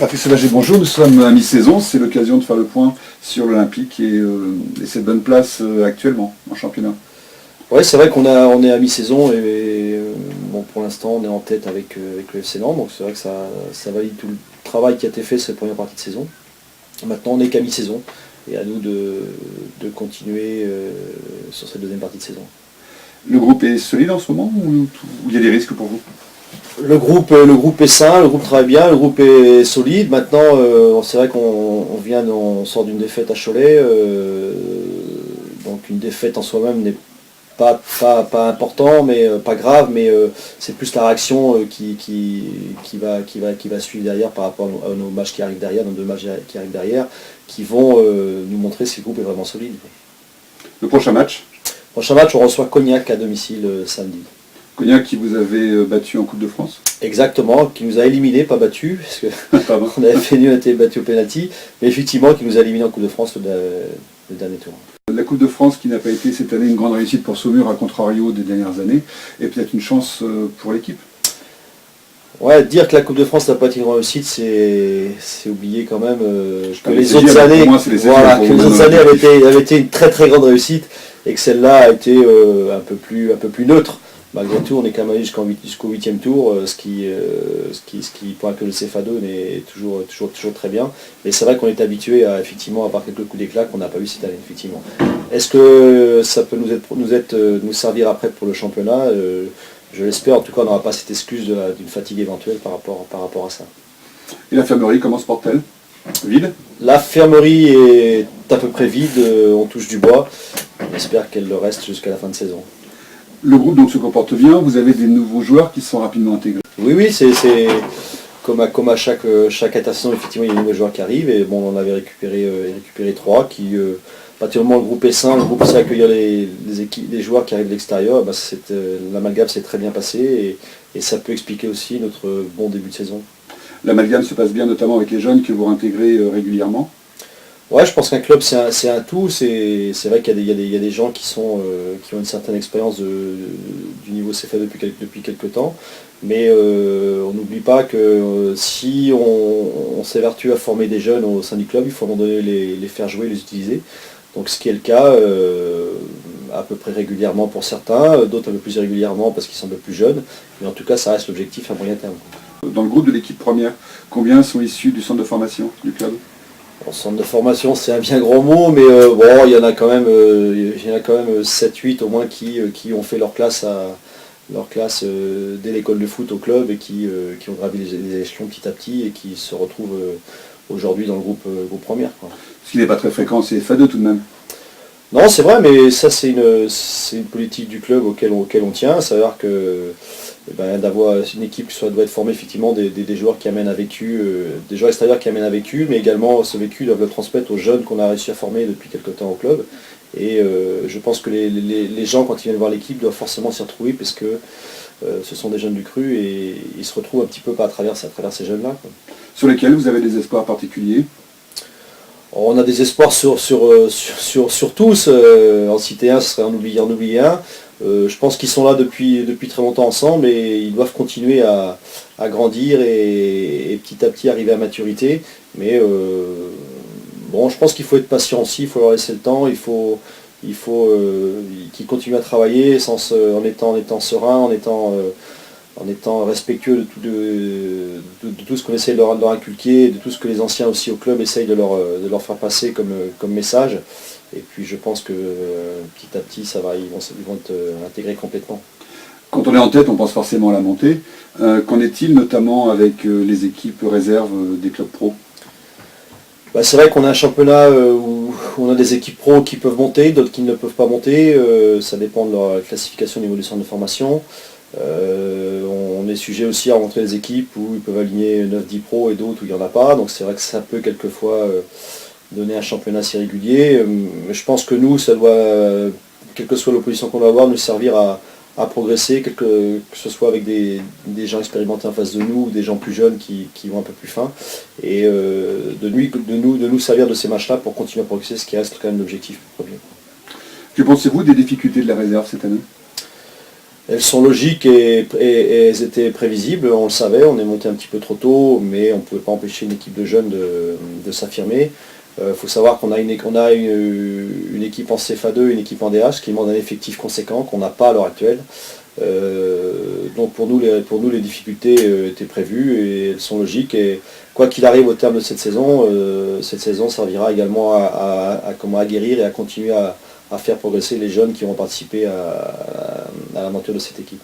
Patrick Sauvager, bonjour, nous sommes à mi-saison, c'est l'occasion de faire le point sur l'Olympique et cette bonne place actuellement en championnat. Ouais, c'est vrai on est à mi-saison et bon, pour l'instant on est en tête avec le FC Nantes, donc c'est vrai que ça valide tout le travail qui a été fait cette première partie de saison. Maintenant on n'est qu'à mi-saison et à nous de continuer sur cette deuxième partie de saison. Le groupe est solide en ce moment ou il y a des risques pour vous? Le groupe est sain, le groupe travaille bien, le groupe est solide. Maintenant, c'est vrai on sort d'une défaite à Cholet, donc une défaite en soi-même n'est pas important, mais pas grave, mais c'est plus la réaction qui va suivre derrière par rapport à nos matchs qui arrivent derrière, nos deux matchs qui arrivent derrière, qui vont nous montrer si le groupe est vraiment solide. Le prochain match? Prochain match, on reçoit Cognac à domicile samedi. Cognac qui vous avait battu en Coupe de France? Exactement, qui nous a éliminés, pas battus, parce qu'on avait fait nul, on a été battu au pénalty, mais effectivement qui nous a éliminés en Coupe de France le dernier tour. La Coupe de France qui n'a pas été cette année une grande réussite pour Saumur à contrario des dernières années, et peut-être une chance pour l'équipe? Ouais, dire que la Coupe de France n'a pas été une grande réussite, c'est oublier quand même que les autres années, avaient été une très très grande réussite et que celle-là a été un peu plus neutre. Malgré tout, on est quand même allé jusqu'au 8e tour, ce qui pour un club de CFA2 est toujours très bien. Mais c'est vrai qu'on est habitué à effectivement avoir quelques coups d'éclat qu'on n'a pas eu cette année, effectivement. Est-ce que ça peut nous servir après pour le championnat? Je l'espère, en tout cas on n'aura pas cette excuse d'une fatigue éventuelle par rapport à ça. Et l'infirmerie, comment se porte-t-elle? Vide? L'infirmerie est à peu près vide, on touche du bois. On espère qu'elle le reste jusqu'à la fin de saison. Le groupe donc se comporte bien, vous avez des nouveaux joueurs qui sont rapidement intégrés. Oui, c'est comme à chaque intersaison, effectivement il y a des nouveaux joueurs qui arrivent, et bon on avait récupéré 3 qui, à partir du moment où le groupe est sain, le groupe sait accueillir les joueurs qui arrivent de l'extérieur, l'amalgame s'est très bien passé et ça peut expliquer aussi notre bon début de saison. L'amalgame se passe bien notamment avec les jeunes que vous réintégrez régulièrement? Ouais, je pense qu'un club c'est un tout, c'est vrai qu'il y a des gens qui ont une certaine expérience du niveau CFA depuis quelques temps, mais on n'oublie pas que si on s'évertue à former des jeunes au sein du club, il faut les faire jouer, les utiliser. Donc ce qui est le cas à peu près régulièrement pour certains, d'autres un peu plus régulièrement parce qu'ils sont un peu plus jeunes, mais en tout cas ça reste l'objectif à moyen terme. Dans le groupe de l'équipe première, combien sont issus du centre de formation du club? Bon, centre de formation c'est un bien grand mot, mais bon, il y en a quand même 7-8 au moins qui ont fait leur classe dès l'école de foot au club et qui ont gravi les échelons petit à petit et qui se retrouvent aujourd'hui dans le groupe première. Ce qui n'est pas très fréquent, c'est FA2 tout de même. Non, c'est vrai, mais ça c'est une politique du club auquel on tient. Ça veut dire que d'avoir une équipe qui doit être formée effectivement des joueurs qui amènent un vécu, des joueurs extérieurs qui amènent un vécu, mais également ce vécu doivent le transmettre aux jeunes qu'on a réussi à former depuis quelques temps au club. Et je pense que les gens, quand ils viennent voir l'équipe, doivent forcément s'y retrouver parce que ce sont des jeunes du cru et ils se retrouvent un petit peu à travers ces jeunes-là. Sur lesquels vous avez des espoirs particuliers? On a des espoirs sur tous. En citer un, ce serait en oublier un. Je pense qu'ils sont là depuis très longtemps ensemble et ils doivent continuer à grandir et petit à petit arriver à maturité. Mais bon, je pense qu'il faut être patient aussi, il faut leur laisser le temps, il faut qu'ils continuent à travailler en étant serein, en étant respectueux de tout ce qu'on essaie de leur inculquer, de tout ce que les anciens aussi au club essayent de leur faire passer comme message. Et puis je pense que petit à petit ils vont être intégrés complètement. Quand on est en tête, on pense forcément à la montée. Qu'en est-il notamment avec les équipes réserves des clubs pro? C'est vrai qu'on a un championnat où on a des équipes pro qui peuvent monter, d'autres qui ne peuvent pas monter. Ça dépend de leur classification au niveau du centre de formation. On est sujet aussi à rencontrer des équipes où ils peuvent aligner 9-10 pros et d'autres où il n'y en a pas. Donc c'est vrai que ça peut quelquefois donner un championnat assez régulier. Mais je pense que nous, ça doit, quelle que soit l'opposition qu'on va avoir, nous servir à progresser, que ce soit avec des gens expérimentés en face de nous ou des gens plus jeunes qui vont un peu plus fin. Et de nous servir de ces matchs-là pour continuer à progresser, ce qui reste quand même l'objectif premier. Que pensez-vous des difficultés de la réserve cette année? Elles sont logiques et elles étaient prévisibles, on le savait, on est monté un petit peu trop tôt, mais on ne pouvait pas empêcher une équipe de jeunes de s'affirmer. Il faut savoir qu'on a une équipe en CFA2, une équipe en DH qui demande un effectif conséquent qu'on n'a pas à l'heure actuelle. Donc pour nous les difficultés étaient prévues et elles sont logiques. Et quoi qu'il arrive au terme de cette saison servira également à guérir et à continuer à faire progresser les jeunes qui vont participer à l'aventure de cette équipe.